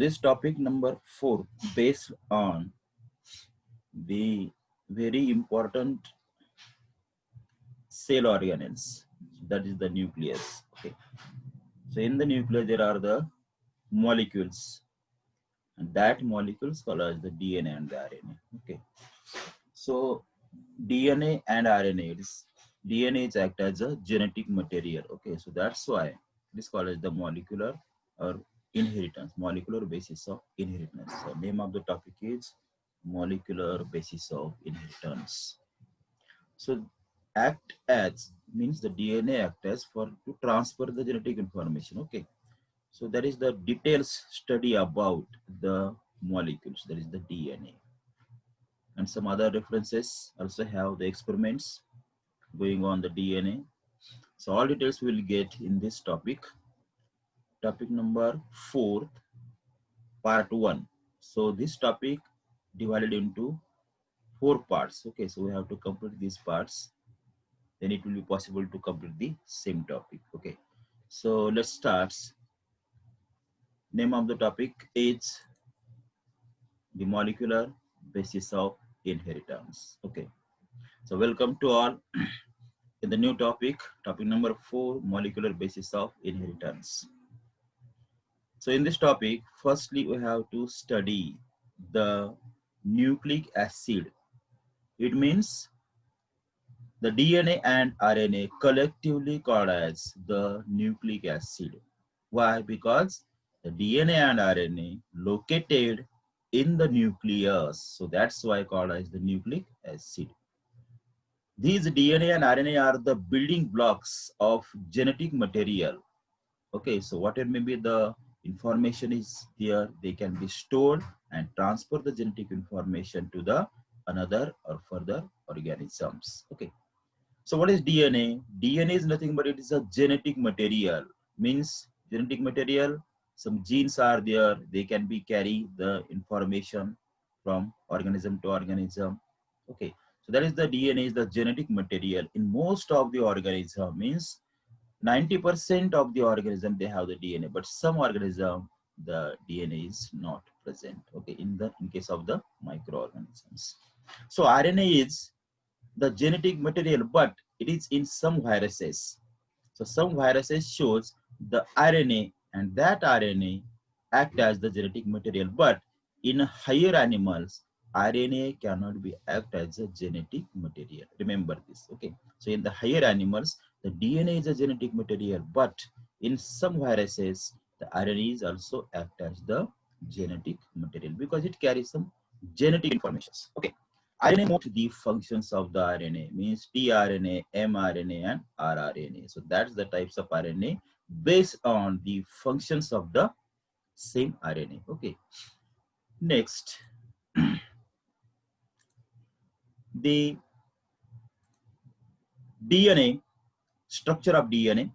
this topic number 4 based on the very important cell organelles, that is the nucleus. Okay, so in the nucleus there are the molecules, and that molecules called as the DNA and the RNA. Okay, so DNA and RNA DNA is act as a genetic material. Okay, so that's why it is called as the molecular or inheritance, molecular basis of inheritance. So name of the topic is molecular basis of inheritance. So act as means the DNA act as for to transfer the genetic information. Okay, so that is the details study about the molecules, that is the DNA, and some other references also have the experiments going on the DNA. So all details we will get in this topic. Topic number 4, part 1. So this topic divided into 4 parts. Okay, so we have to complete these parts. Then it will be possible to complete the same topic. Okay, so let's start. Name of the topic is the molecular basis of inheritance. Okay, so welcome to all in the new topic, topic number 4, molecular basis of inheritance. So in this topic, firstly, we have to study the nucleic acid. It means the DNA and RNA collectively called as the nucleic acid. Why? Because the DNA and RNA located in the nucleus. So that's why called as the nucleic acid. These DNA and RNA are the building blocks of genetic material. Okay, so whatever may be the information is there, they can be stored and transfer the genetic information to the another or further organisms. Okay, so what is DNA? DNA is nothing but it is a genetic material. Means genetic material, some genes are there, they can be carry the information from organism to organism. Okay, so that is the DNA is the genetic material in most of the organism. Means 90% of the organism they have the DNA, but some organism the DNA is not present. Okay, in case of the microorganisms. So RNA is the genetic material, but it is in some viruses. So some viruses shows the RNA, and that RNA act as the genetic material, but in higher animals RNA cannot be act as a genetic material. Remember this. Okay, so in the higher animals the DNA is a genetic material, but in some viruses the RNA is also act as the genetic material because it carries some genetic information. Okay, RNA most the functions of the RNA means tRNA, mRNA, and rRNA. So that's the types of RNA based on the functions of the same RNA. Okay, next the DNA, structure of DNA.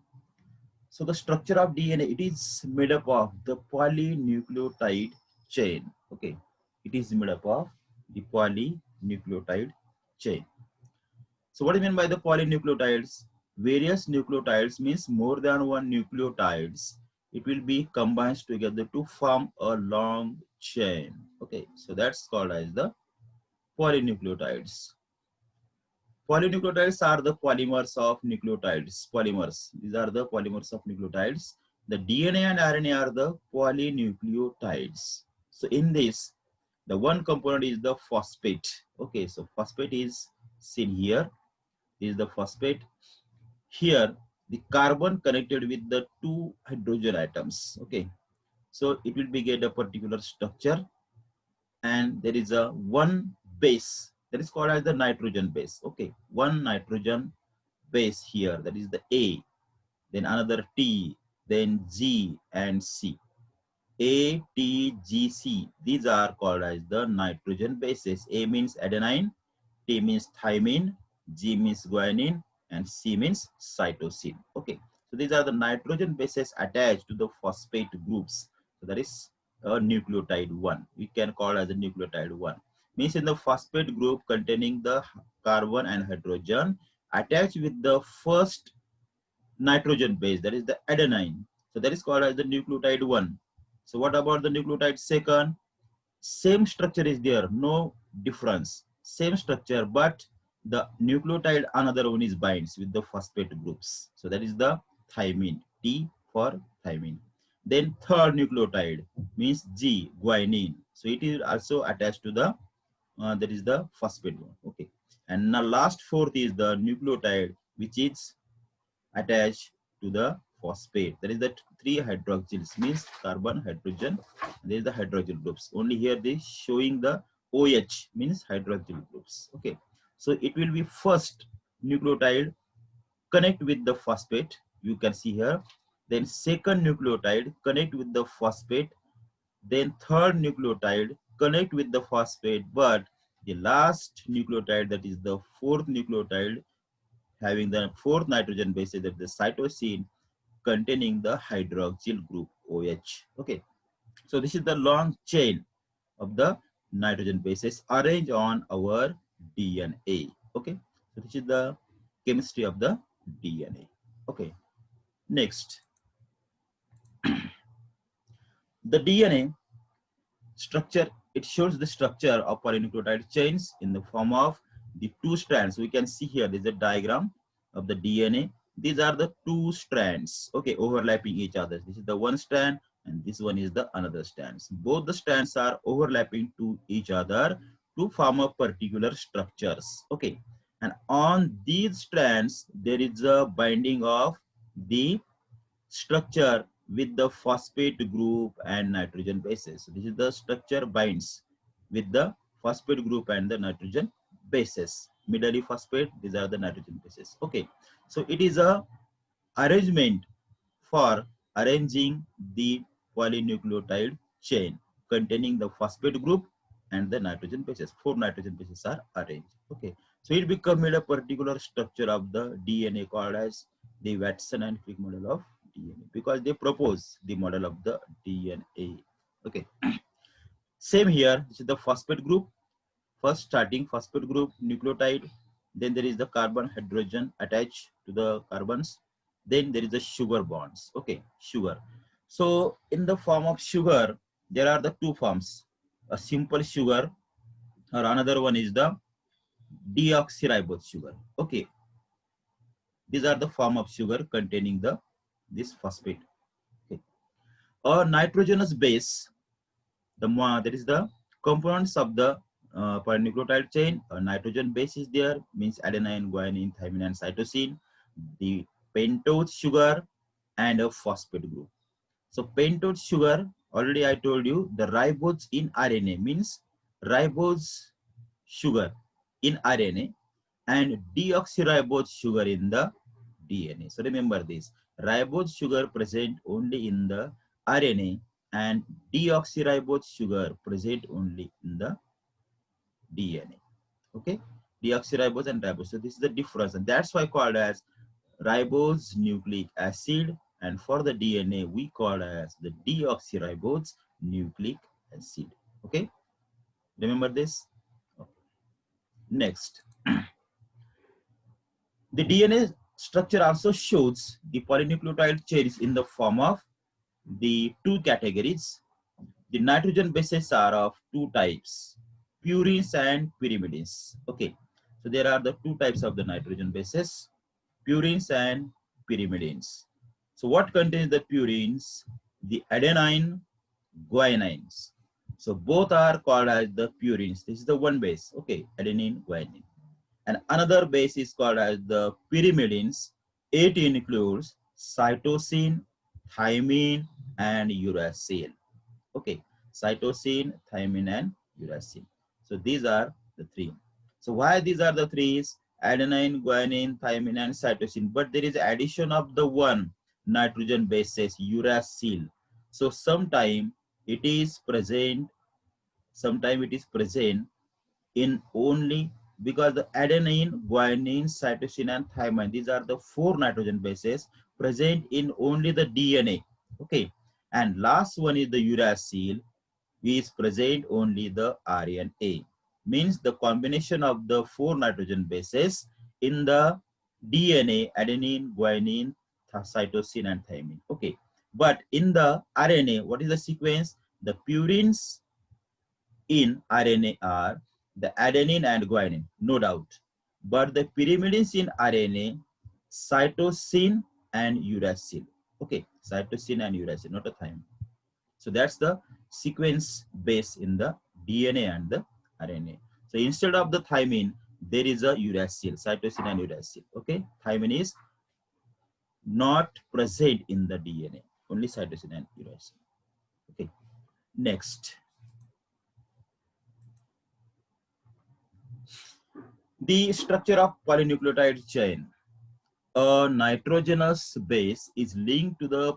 So the structure of DNA, it is made up of the polynucleotide chain. Okay, it is made up of the polynucleotide chain. So what do you mean by the polynucleotides? Various nucleotides means more than one nucleotides. It will be combined together to form a long chain. Okay, so that's called as the polynucleotides. Polynucleotides are the polymers of nucleotides. Polymers. These are the polymers of nucleotides. The DNA and RNA are the polynucleotides. So in this, the one component is the phosphate. Okay, so phosphate is seen here. This is the phosphate. Here, the carbon connected with the 2 hydrogen atoms. Okay, so it will be get a particular structure, and there is a one base that is called as the nitrogen base. Okay, one nitrogen base here, that is the A, then another T, then G and C. A, T, G, C, these are called as the nitrogen bases. A means adenine, T means thymine, G means guanine, and C means cytosine. Okay, so these are the nitrogen bases attached to the phosphate groups. So that is a nucleotide 1. We can call as a nucleotide 1. Means in the phosphate group containing the carbon and hydrogen attached with the first nitrogen base, that is the adenine. So that is called as the nucleotide 1. So what about the nucleotide second? Same structure is there, no difference. Same structure, but the nucleotide another one is binds with the phosphate groups. So that is the thymine, T for thymine. Then third nucleotide means G, guanine. So it is also attached to the that is the phosphate one. Okay, and now last fourth is the nucleotide which is attached to the phosphate. That is the three hydroxyls means carbon, hydrogen. There is the hydroxyl groups. Only here they showing the OH means hydroxyl groups. Okay, so it will be first nucleotide connect with the phosphate. You can see here. Then second nucleotide connect with the phosphate. Then third nucleotide connect with the phosphate, but the last nucleotide, that is the fourth nucleotide, having the fourth nitrogen base, that is the cytosine, containing the hydroxyl group OH. Okay, so this is the long chain of the nitrogen bases arranged on our DNA. Okay, so this is the chemistry of the DNA. Okay, next, the DNA structure, it shows the structure of polynucleotide chains in the form of the two strands. We can see here there's a diagram of the DNA. These are the two strands, okay, overlapping each other. This is the one strand and this one is the another strands. Both the strands are overlapping to each other to form a particular structures. Okay, and on these strands there is a binding of the structure with the phosphate group and nitrogen bases. So this is the structure binds with the phosphate group and the nitrogen bases. Middle phosphate, these are the nitrogen bases. Okay, so it is a arrangement for arranging the polynucleotide chain containing the phosphate group and the nitrogen bases. Four nitrogen bases are arranged. Okay, so it becomes a particular structure of the DNA called as the Watson and Crick model of DNA, because they propose the model of the DNA. Okay, same here. This is the phosphate group. First starting phosphate group nucleotide, then there is the carbon hydrogen attached to the carbons, then there is the sugar bonds. Okay, sugar. So in the form of sugar there are the two forms, a simple sugar or another one is the deoxyribose sugar. Okay, these are the form of sugar containing the this phosphate. Okay, a nitrogenous base, that is the components of the polynucleotide chain. A nitrogen base is there, means adenine, guanine, thymine, and cytosine. The pentose sugar and a phosphate group. So pentose sugar, already I told you, the ribose in RNA means ribose sugar in RNA and deoxyribose sugar in the DNA. So remember this, ribose sugar present only in the RNA and deoxyribose sugar present only in the DNA. Okay, deoxyribose and ribose. So this is the difference, and that's why called as ribose nucleic acid, and for the DNA we call as the deoxyribose nucleic acid. Okay, remember this. Okay. Next, the DNA structure also shows the polynucleotide chains in the form of the two categories. The nitrogen bases are of two types, purines and pyrimidines. Okay, so there are the two types of the nitrogen bases, purines and pyrimidines. So what contains the purines? The adenine, guanines. So both are called as the purines. This is the one base. Okay, adenine, guanine. And another base is called as the pyrimidines. It includes cytosine, thymine, and uracil. Okay, cytosine, thymine, and uracil. So these are the three. So why these are the three? Adenine, guanine, thymine, and cytosine. But there is addition of the one nitrogen bases, uracil. So sometime it is present, in only, because the adenine, guanine, cytosine, and thymine, these are the four nitrogen bases present in only the DNA. Okay, and last one is the uracil, is present only the RNA. Means the combination of the four nitrogen bases in the DNA, adenine, guanine, cytosine, and thymine. Okay, But in the RNA, what is the sequence? The purines in RNA are the adenine and guanine, no doubt. But the pyrimidines in RNA, cytosine and uracil. Okay, cytosine and uracil, not a thymine. So that's the sequence base in the DNA and the RNA. So instead of the thymine, there is a uracil, cytosine and uracil. Okay, thymine is not present in the DNA, only cytosine and uracil. Okay, next. The structure of polynucleotide chain. A nitrogenous base is linked to the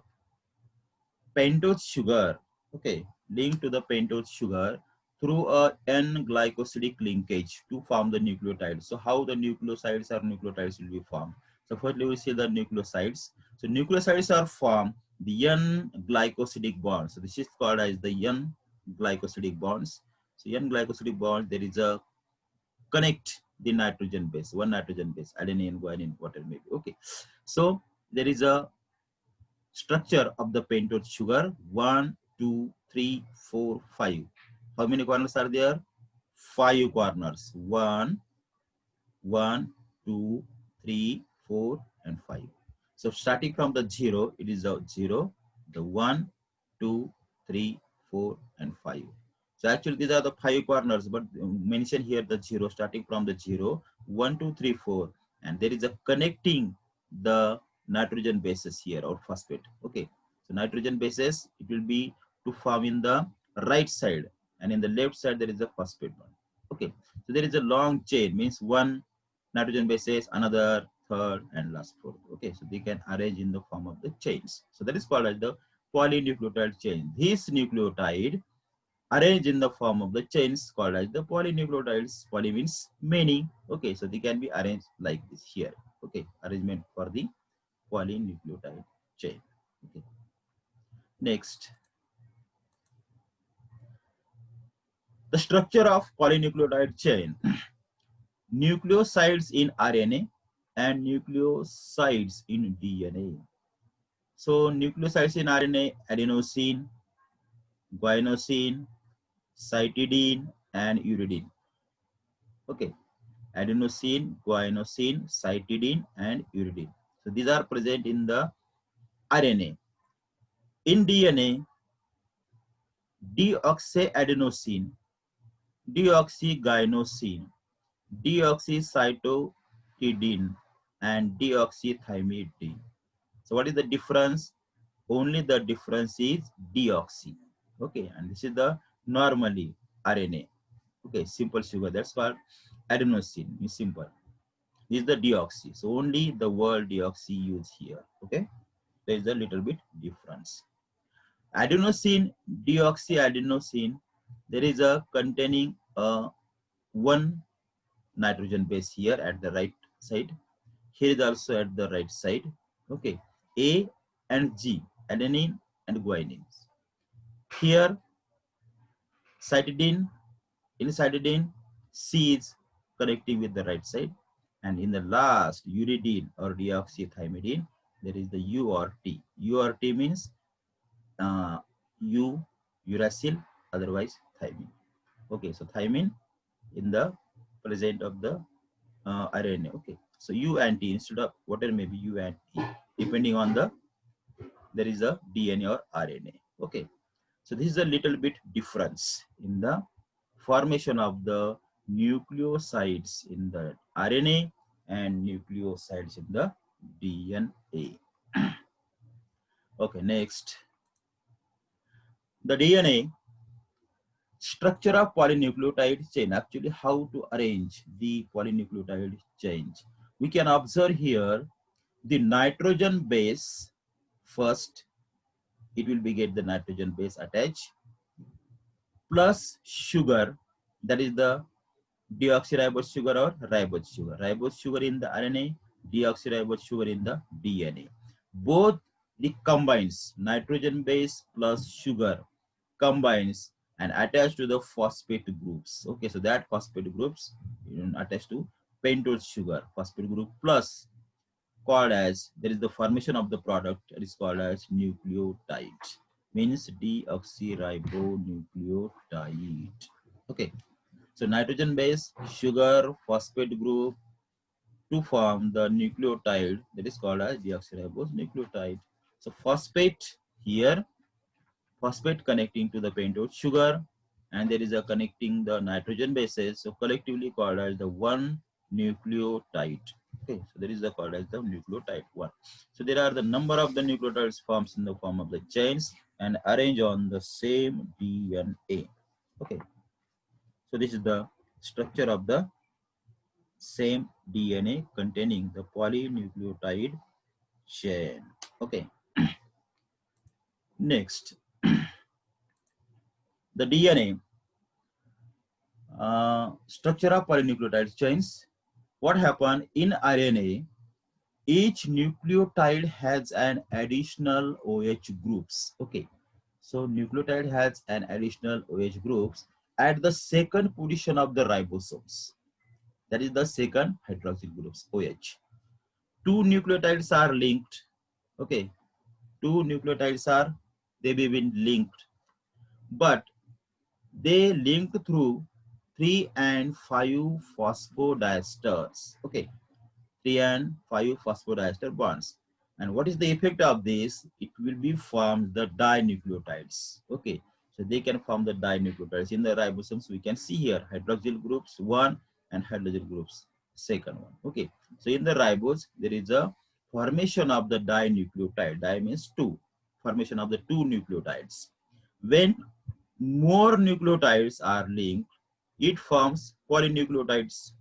pentose sugar, okay, linked to the pentose sugar through a N-glycosidic linkage to form the nucleotide. So how the nucleosides or nucleotides will be formed? So first we will see the nucleosides. So nucleosides are formed the N-glycosidic bonds. So this is called as the N-glycosidic bonds. So N-glycosidic bond, there is a connect the nitrogen base, one nitrogen base, adenine, guanine, whatever maybe. Okay, so there is a structure of the pentose sugar 1, 2, 3, 4, 5. How many corners are there? 5 corners. 1, 1, 2, 3, 4, and 5. So starting from the 0, it is a 0, the 1, 2, 3, 4, and 5. So actually these are the 5 corners, but mention here the 0, starting from the 0, 1, 2, 3, 4, and there is a connecting the nitrogen bases here or phosphate. Okay, so nitrogen bases, it will be to form in the right side, and in the left side there is a phosphate one. Okay, so there is a long chain, means one nitrogen bases, another, third, and last, fourth. Okay, so they can arrange in the form of the chains. So that is called as the polynucleotide chain. This nucleotide arranged in the form of the chains called as the polynucleotides. Poly means many. Okay, so they can be arranged like this here. Okay, arrangement for the polynucleotide chain. Okay, next, the structure of polynucleotide chain. Nucleosides in RNA and nucleosides in DNA. So nucleosides in RNA, adenosine, guanosine, cytidine, and uridine. Okay, adenosine, guanosine, cytidine, and uridine. So these are present in the RNA. In DNA, deoxyadenosine, deoxygynosine, deoxycytidine, and deoxythymidine. So what is the difference? Only the difference is deoxy. Okay, and this is the normally RNA. Okay, simple sugar, that's called adenosine, is simple. This is the deoxy. So only the word deoxy used here. Okay, there is a little bit difference. Adenosine, deoxyadenosine, there is a containing one nitrogen base here at the right side. Here is also at the right side. Okay, A and G, adenine and guanine. Here, cytidine, in cytidine, C is connecting with the right side. And in the last, uridine or deoxythymidine, there is the U or T. U or T means uracil, otherwise thymine. Okay, so thymine in the present of the RNA. Okay, so U and T instead of whatever may be U and T, depending on the there is a DNA or RNA. Okay, so this is a little bit difference in the formation of the nucleosides in the RNA and nucleosides in the DNA. Okay, next, the DNA structure of polynucleotide chain. Actually, how to arrange the polynucleotide chain? We can observe here the nitrogen base first. It will be get the nitrogen base attached plus sugar, that is the deoxyribose sugar or ribose sugar. Ribose sugar in the RNA, deoxyribose sugar in the DNA. Both the combines, nitrogen base plus sugar combines and attach to the phosphate groups. Okay, so that phosphate groups attached to pentose sugar, phosphate group plus called as, there is the formation of the product that is called as nucleotide, means deoxyribonucleotide. Okay, so nitrogen base, sugar, phosphate group to form the nucleotide that is called as deoxyribonucleotide. So phosphate here, phosphate connecting to the pentose sugar, and there is a connecting the nitrogen bases, so collectively called as the one nucleotide. Okay, so there is a called as the nucleotide one. So there are the number of the nucleotides forms in the form of the chains and arrange on the same DNA. Okay, so this is the structure of the same DNA containing the polynucleotide chain. Okay, next, the DNA structure of polynucleotide chains. What happened in RNA? Each nucleotide has an additional OH groups. Okay, so nucleotide has an additional OH groups at the second position of the ribosomes. That is the second hydroxyl groups OH. Two nucleotides are linked. Okay, two nucleotides are they be been linked, but they linked through 3 and 5 phosphodiesters. Okay, 3 and 5 phosphodiester bonds. And what is the effect of this? It will be formed the dinucleotides. Okay, so they can form the dinucleotides. In the ribosomes, we can see here hydroxyl groups 1 and hydroxyl groups second one. Okay, so in the ribose, there is a formation of the dinucleotide. Di means 2. Formation of the 2 nucleotides. When more nucleotides are linked, it forms polynucleotides.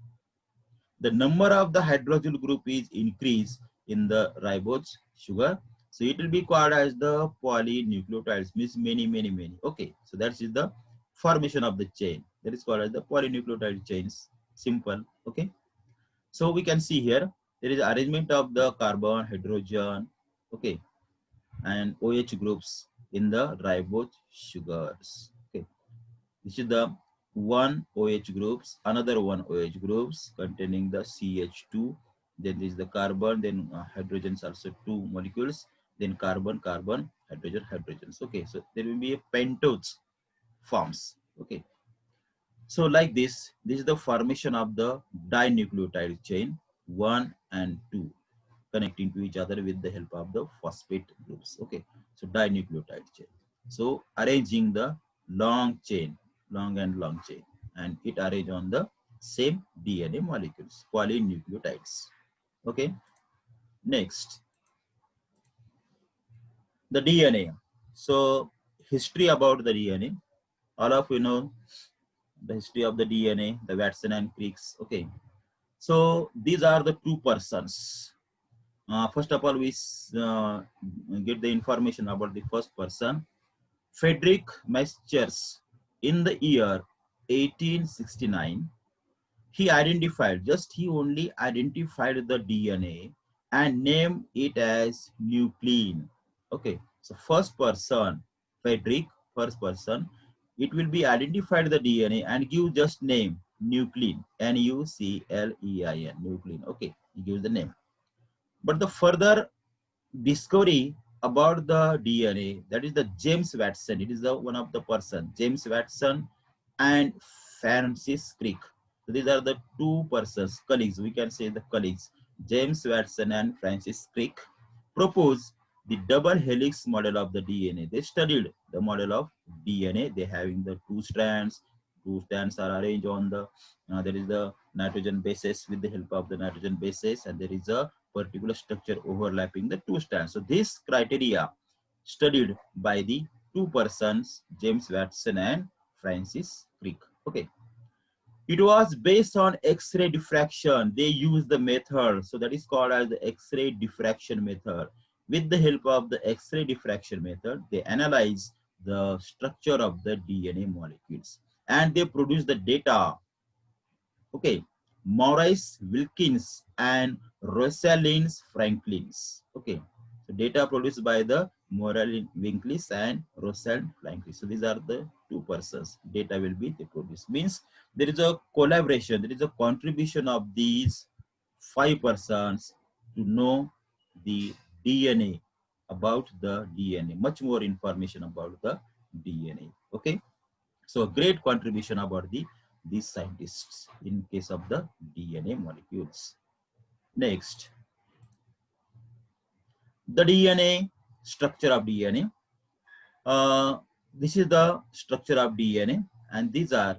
The number of the hydroxyl group is increased in the ribose sugar, so it will be called as the polynucleotides, means many. Okay, so that is the formation of the chain, that is called as the polynucleotide chains. Simple. Okay, so we can see here there is arrangement of the carbon, hydrogen, okay, and OH groups in the ribose sugars. Okay, this is the one OH groups, another one OH groups containing the CH2. Then this is the carbon, then hydrogens also 2 molecules, then carbon, carbon, hydrogen, hydrogens. Okay, so there will be a pentose forms. Okay, so like this is the formation of the dinucleotide chain 1 and 2 connecting to each other with the help of the phosphate groups. Okay, so dinucleotide chain. So arranging the long chain, long and long chain, and it arrange on the same DNA molecules, polynucleotides. Okay, next, the DNA. So history about the DNA. All of you know the history of the DNA, the Watson and Crick's. Okay, so these are the two persons. First of all, we get the information about the first person, Frederick Masters. In the year 1869, he only identified the DNA and named it as nuclein. Okay, so first person, Frederick, first person, it will be identified the DNA and give just name nuclein, Nuclein, nuclein. Okay, he gives the name. But the further discovery about the DNA, that is the James Watson. It is the one of the person, James Watson and Francis Crick. So these are the two persons, colleagues. We can say the colleagues, James Watson and Francis Crick, proposed the double helix model of the DNA. They studied the model of DNA. They having the two strands. Two strands are arranged on the. There is the nitrogen bases with the help of the nitrogen bases, and there is a particular structure overlapping the two strands. So this criteria studied by the two persons, James Watson and Francis Crick. Okay, it was based on X-ray diffraction. They used the method, so that is called as the X-ray diffraction method. With the help of the X-ray diffraction method, they analyze the structure of the DNA molecules and they produce the data. Okay, Maurice Wilkins and Rosalind Franklins. Okay, so data produced by the Maurice Wilkins and Rosalind Franklins. So these are the two persons. Data will be produced. Means there is a collaboration. There is a contribution of these 5 persons to know the DNA, about the DNA, much more information about the DNA. Okay, so a great contribution about these scientists in case of the DNA molecules. Next, the DNA, structure of DNA. This is the structure of DNA, and these are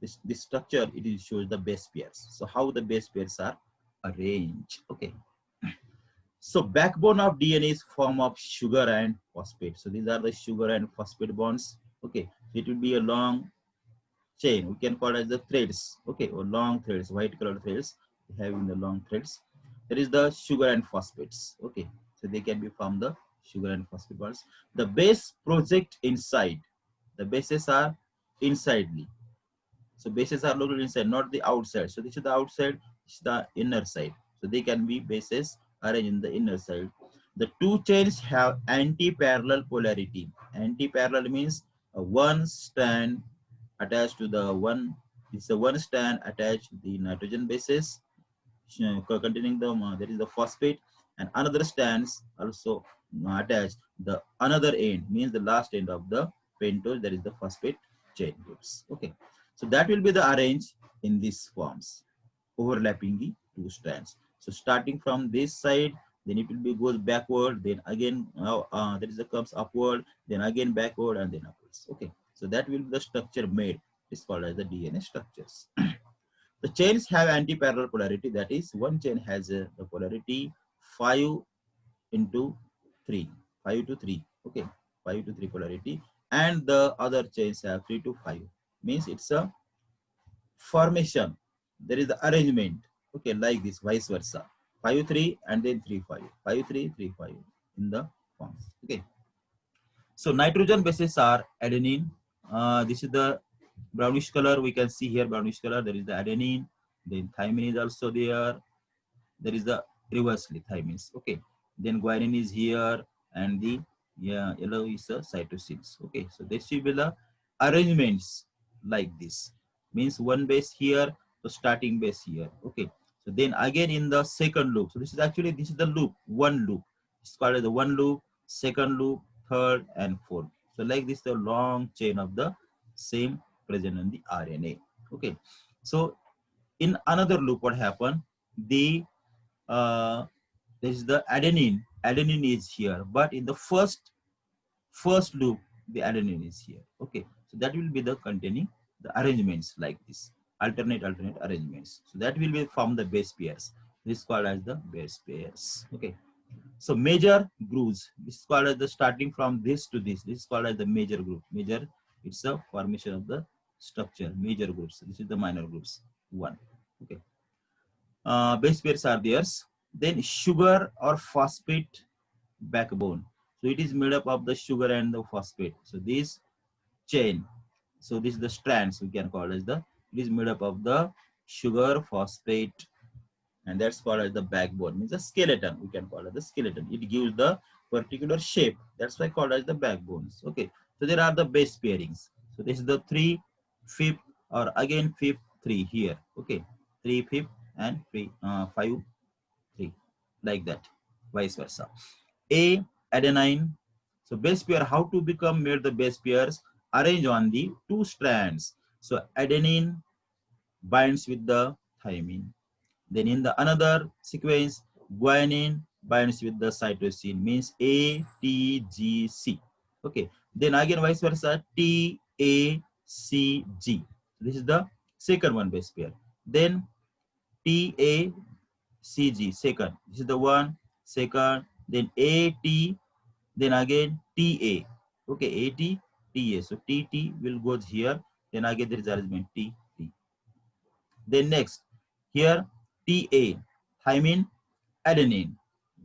this structure. It is shows the base pairs. So how the base pairs are arranged. Okay. So backbone of DNA is form of sugar and phosphate. So these are the sugar and phosphate bonds. Okay. It will be a long chain. We can call it as the threads. Okay, or long threads, white color threads. Having the long threads. There is the sugar and phosphates. Okay. So they can be from the sugar and phosphate bonds. The base project inside. The bases are insidely. So bases are located inside, not the outside. So this is the outside, this is the inner side. So they can be bases arranged in the inner side. The two chains have anti-parallel polarity. Anti-parallel means one strand attached to the one. It's a one strand attached to the nitrogen bases containing the there is the phosphate, and another strands also attached. The another end means the last end of the pentose, that is the phosphate chain groups. Okay, so that will be the arranged in these forms, overlapping the two strands. So starting from this side, then it will be goes backward, then again there is a comes upward, then again backward, and then upwards. Okay, so that will be the structure made. It's called as the DNA structures. The chains have anti-parallel polarity. That is, one chain has the polarity 5 into 3, 5 to 3. Okay, 5 to 3 polarity, and the other chains have 3 to 5. Means it's a formation. There is the arrangement. Okay, like this, vice versa. 5 3 and then 3 5. 5 3 3 5 in the forms. Okay. So nitrogen bases are adenine. This is the brownish color. We can see here brownish color. There is the adenine. Then thymine is also there. There is the reversely thymines. Okay. Then guanine is here, and the yellow is the cytosines. Okay. So this will be the arrangements like this. Means one base here, so starting base here. Okay. So then again in the second loop. So this is the loop, one loop. It's called as the one loop, second loop, third, and fourth. So like this, the long chain of the same present in the RNA. Okay. So in another loop, what happened? There is the adenine. Adenine is here, but in the first loop, the adenine is here. Okay. So that will be the containing the arrangements like this, alternate arrangements. So that will be from the base pairs. This is called as the base pairs. Okay. So major grooves, this is called as the starting from this to this. This is called as the major group. Major, it's a formation of the structure. Major groups. This is the minor groups. One. Okay. Base pairs are theirs. Then sugar or phosphate backbone. So it is made up of the sugar and the phosphate. So this chain. So this is the strands, we can call as the. It is made up of the sugar, phosphate, and that's called as the backbone. Means the skeleton, we can call it the skeleton. It gives the particular shape. That's why called as the backbones. Okay. So there are the base pairings. So this is the 3 5 or again 5 3 here. Okay. 3 5 and 5 3 like that. Vice versa. A adenine. So base pair, how to become made the base pairs? Arrange on the two strands. So adenine binds with the thymine. Then in the another sequence, guanine binds with the cytosine, means ATGC. Okay. Then again vice versa, TACG. This is the second one base pair. Then TACG, second. This is the one, second. Then AT, then again TA. Okay, AT, TA. So TT will go here. Then again there is arrangement T. Then next, here TA, thymine, adenine,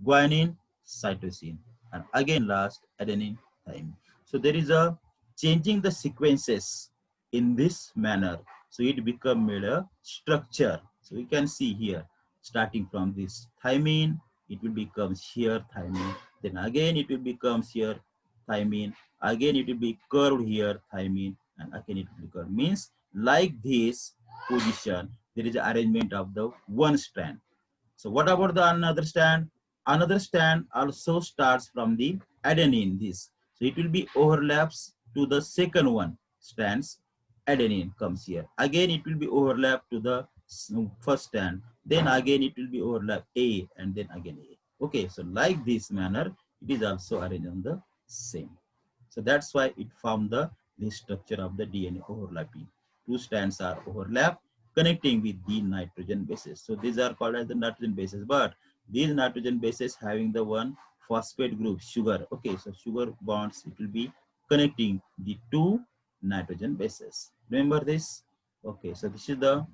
guanine, cytosine, and again last adenine, thymine. So there is a changing the sequences in this manner. So it become made a structure. So we can see here, starting from this thymine, it will become here thymine. Then again it will become here thymine. Again it will be curved here thymine, and again it will be curved. Means like this position, there is an arrangement of the one strand. So what about the another strand? Another strand also starts from the adenine. This, so it will be overlaps to the second one strands. Adenine comes here. Again, it will be overlap to the first strand. Then again, it will be overlap A, and then again A. Okay, so like this manner, it is also arranged on the same. So that's why it formed this structure of the DNA overlapping. Two strands are overlap, connecting with the nitrogen bases. So these are called as the nitrogen bases, but these nitrogen bases having the one phosphate group, sugar. Okay, so sugar bonds, it will be connecting the two nitrogen bases. Remember this? Okay, so this is the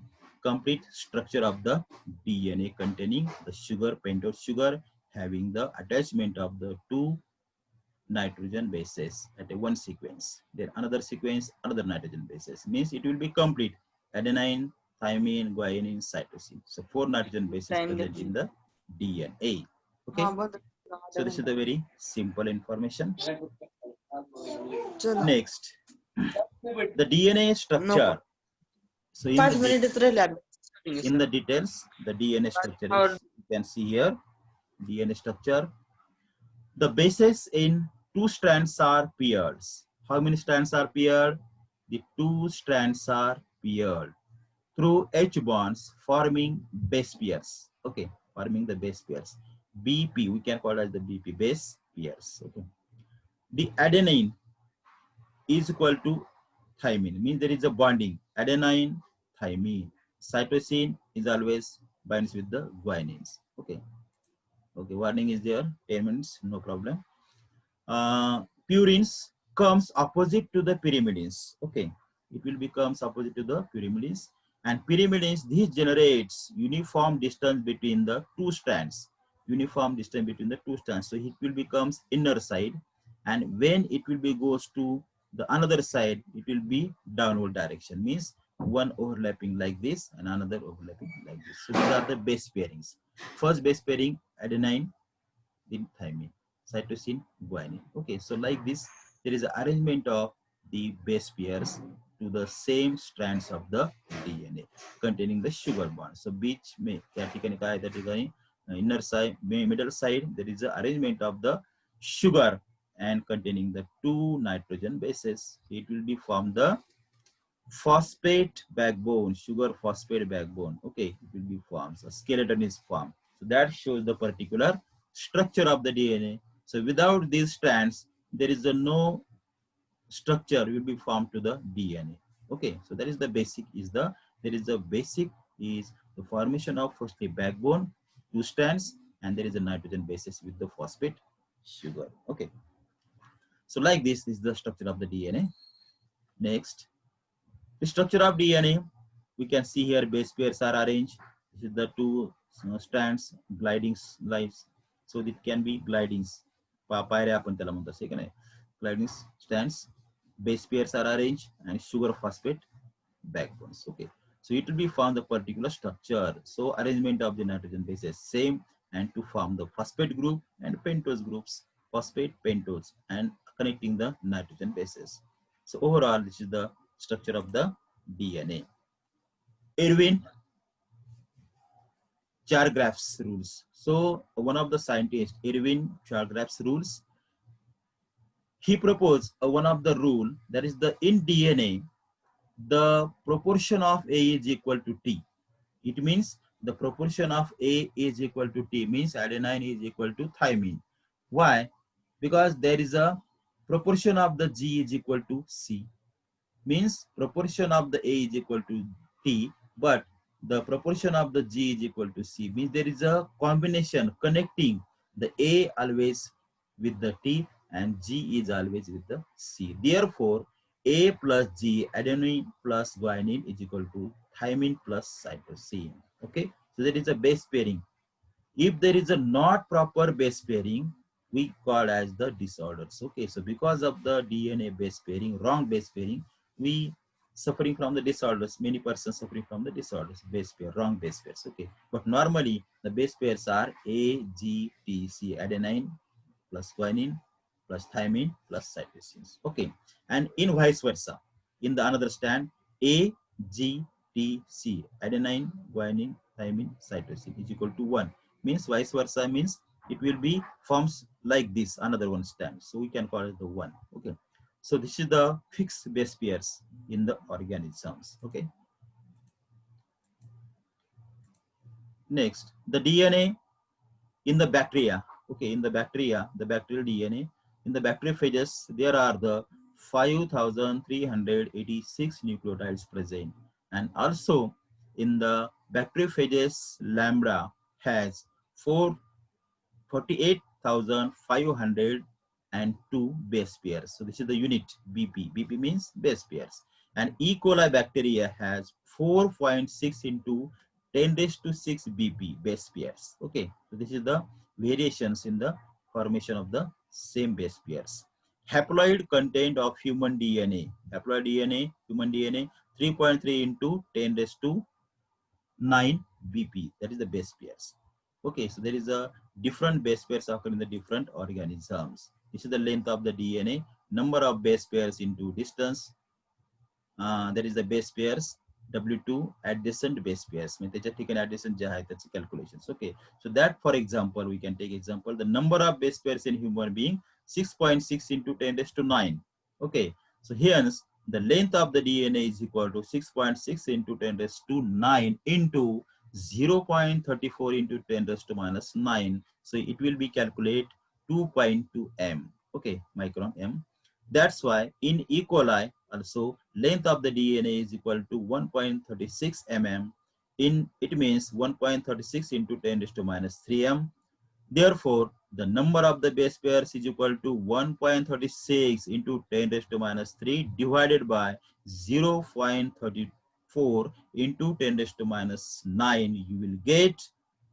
complete structure of the DNA containing the sugar, pentose sugar, having the attachment of the two nitrogen bases at a one sequence. Then another sequence, another nitrogen bases. Means it will be complete. Adenine, thymine, guanine, cytosine. So four nitrogen bases present in the DNA. Okay. So this is the very simple information. Next, the DNA structure. So in the details, the DNA structure is, you can see here, DNA structure. The bases in two strands are paired. How many strands are paired? The two strands are paired through H bonds forming base pairs. Okay, forming the base pairs. BP, we can call it as the BP base pairs. Okay. The adenine is equal to thymine, means there is a bonding. Adenine, thymine. Cytosine is always binds with the guanines. Okay. Okay, warning is there, 10 minutes, no problem. Purines comes opposite to the pyrimidines. Okay, it will becomes opposite to the pyrimidines, and pyrimidines, this generates uniform distance between the two strands. Uniform distance between the two strands. So it will becomes inner side, and when it will be goes to the another side, it will be downward direction. Means one overlapping like this and another overlapping like this. So these are the base pairings. First base pairing, adenine, then thymine, cytosine, guanine. Okay, so like this, there is an arrangement of the base pairs to the same strands of the DNA containing the sugar bond. So beach may inner side, middle side, there is an arrangement of the sugar and containing the two nitrogen bases. It will be formed the phosphate backbone, sugar phosphate backbone. Okay, it will be formed. So skeleton is formed. So that shows the particular structure of the DNA. So without these strands, there is no structure will be formed to the DNA. Okay, so that is the basic. There is a basic is the formation of firstly backbone, two strands, and there is a nitrogen basis with the phosphate sugar. Okay, so like this is the structure of the DNA. Next, the structure of DNA, we can see here base pairs are arranged. This is the two strands, gliding lines. So it can be glidings. Gliding strands, base pairs are arranged, and sugar phosphate backbones. Okay. So it will be found the particular structure. So arrangement of the nitrogen bases same, and to form the phosphate group and pentose groups, phosphate, pentose, and connecting the nitrogen bases. So overall, this is the structure of the DNA. Irwin Chargaff's rules. So one of the scientists, Irwin Chargaff's rules, he proposed one of the rule, that is the in DNA, the proportion of A is equal to T. It means the proportion of A is equal to T, means adenine is equal to thymine. Why? Because there is a proportion of the G is equal to C. Means proportion of the A is equal to T, but the proportion of the G is equal to C. Means there is a combination connecting the A always with the T and G is always with the C. Therefore, A plus G, adenine plus guanine is equal to thymine plus cytosine. Okay, so that is a base pairing. If there is a not proper base pairing, we call as the disorders. Okay, so because of the DNA base pairing, wrong base pairing, we suffering from the disorders. Many persons suffering from the disorders, base pair, wrong base pairs. Okay, but normally the base pairs are A, G, T, C, adenine plus guanine plus thymine plus cytosine. Okay, and in vice versa, in the another stand, A, G, T, C, adenine, guanine, thymine, cytosine is equal to 1. Means vice versa means it will be forms like this, another one stands. So we can call it the 1. Okay. So this is the fixed base pairs in the organisms. Okay. Next, the DNA in the bacteria. Okay, in the bacteria, the bacterial DNA, in the bacteriophages, there are the 5,386 nucleotides present. And also in the bacteriophages, lambda has 48,502 base pairs. So this is the unit BP. BP means base pairs. And E. coli bacteria has 4.6 into 10 raised to 6 BP base pairs. Okay, so this is the variations in the formation of the same base pairs. Haploid content of human DNA. Haploid DNA, human DNA, 3.3 into 10 raised to 9 BP. That is the base pairs. Okay, so there is a different base pairs occur in the different organisms. This is the length of the DNA, number of base pairs into distance. That is the base pairs. W2 adjacent base pairs. I mean, they just take an adjacent that's calculations. Okay, so that for example, we can take example the number of base pairs in human being 6.6 into 10 raised to 9. Okay, so hence the length of the DNA is equal to 6.6 into 10 raised to 9 into 0.34 into 10 raised to minus 9. So it will be calculate 2.2 m. Okay, micron m. That's why in E. coli also length of the DNA is equal to 1.36 mm. It means 1.36 into 10 raised to minus 3 m. Therefore, the number of the base pairs is equal to 1.36 into 10 raised to minus 3 divided by 0.34 into 10 raised to minus 9. You will get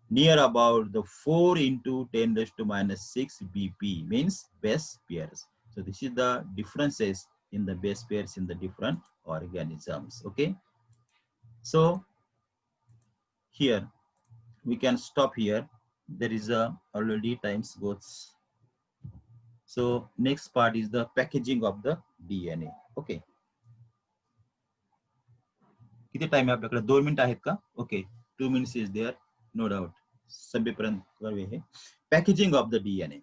near about the 4 into 10 raised to minus 6 BP means base pairs. So this is the differences in the base pairs in the different organisms. Okay. So here we can stop here. There is a already times goes. So next part is the packaging of the DNA. Okay. किती time आहे आपल्याकडे 2 minute आहेत का okay 2 minutes is there no doubt संपेपर्यंत करवे हे packaging of the DNA.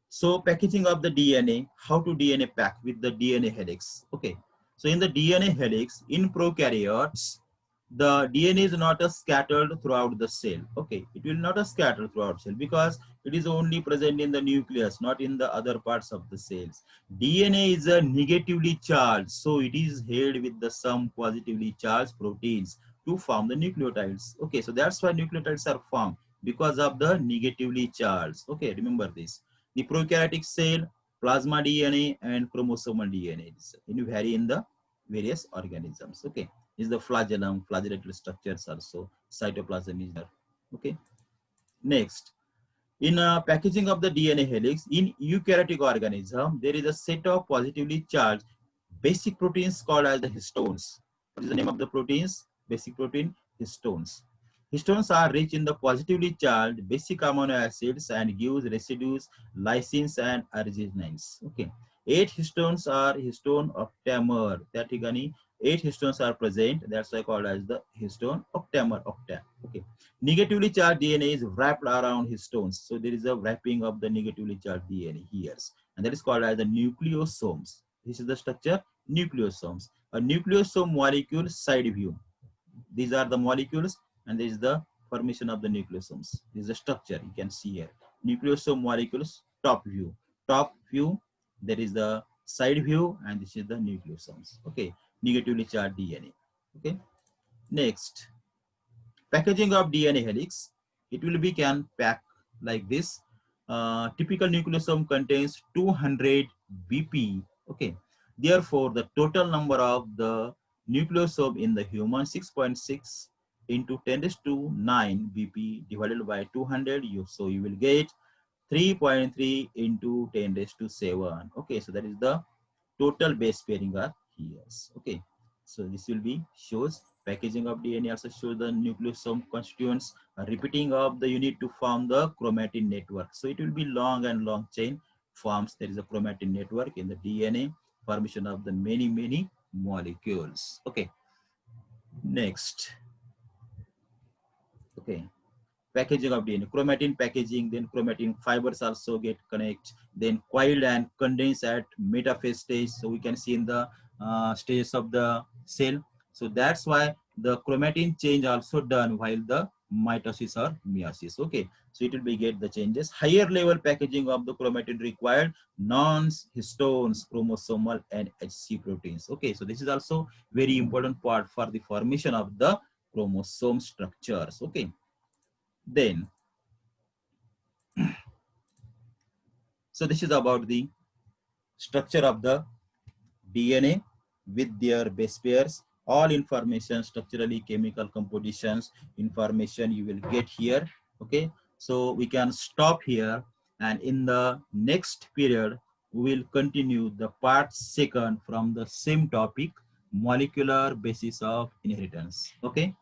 So packaging of the DNA, how to DNA pack with the DNA helix. Okay, so in the DNA helix in prokaryotes the DNA is not scattered throughout the cell. Okay, it will not scatter throughout cell because it is only present in the nucleus, not in the other parts of the cells. DNA is a negatively charged, so it is held with the some positively charged proteins to form the nucleotides. Okay, so that's why nucleotides are formed because of the negatively charged. Okay, remember this. The prokaryotic cell, plasma DNA and chromosomal DNA vary in the various organisms. Okay, is the flagellum, flagellated structures also, cytoplasm is there. Okay, next, in packaging of the DNA helix, in eukaryotic organism, there is a set of positively charged basic proteins called as the histones. What is the name of the proteins? Basic protein, histones. Histones are rich in the positively charged basic amino acids and gives residues, lysines and arginines. Okay, 8 histones are histone octamer. That 8 histones are present. That's why called as the histone octamer. Okay, negatively charged DNA is wrapped around histones. So there is a wrapping of the negatively charged DNA here, and that is called as the nucleosomes. This is the structure nucleosomes. A nucleosome molecule side view. These are the molecules and this is the formation of the nucleosomes. This is the structure you can see here. Nucleosome molecules top view. Top view, there is the side view and this is the nucleosomes. Okay, negatively charged DNA. Okay, next, packaging of DNA helix. It will be can pack like this. Typical nucleosome contains 200 BP. Okay, therefore the total number of the nucleosome in the human 6.6 into 10 raised to 9 BP divided by 200. So you will get 3.3 into 10 raised to 7. Okay, so that is the total base pairing are here. Okay, so this will be shows packaging of DNA, also shows the nucleosome constituents, repeating of the unit to form the chromatin network. So it will be long and long chain forms. There is a chromatin network in the DNA, formation of the many molecules. Okay, next, Okay. Packaging of DNA, chromatin packaging, then chromatin fibers also get connect, then coiled and condensed at metaphase stage. So we can see in the stages of the cell. So that's why the chromatin change also done while the mitosis or meiosis. Okay, so it will be get the changes. Higher level packaging of the chromatin required non-histones, chromosomal and HC proteins. Okay, so this is also very important part for the formation of the chromosome structures. Okay. Then, so this is about the structure of the DNA with their base pairs. All information, structurally, chemical compositions, information you will get here. Okay, so we can stop here, and in the next period, we will continue the part second from the same topic, molecular basis of inheritance. Okay.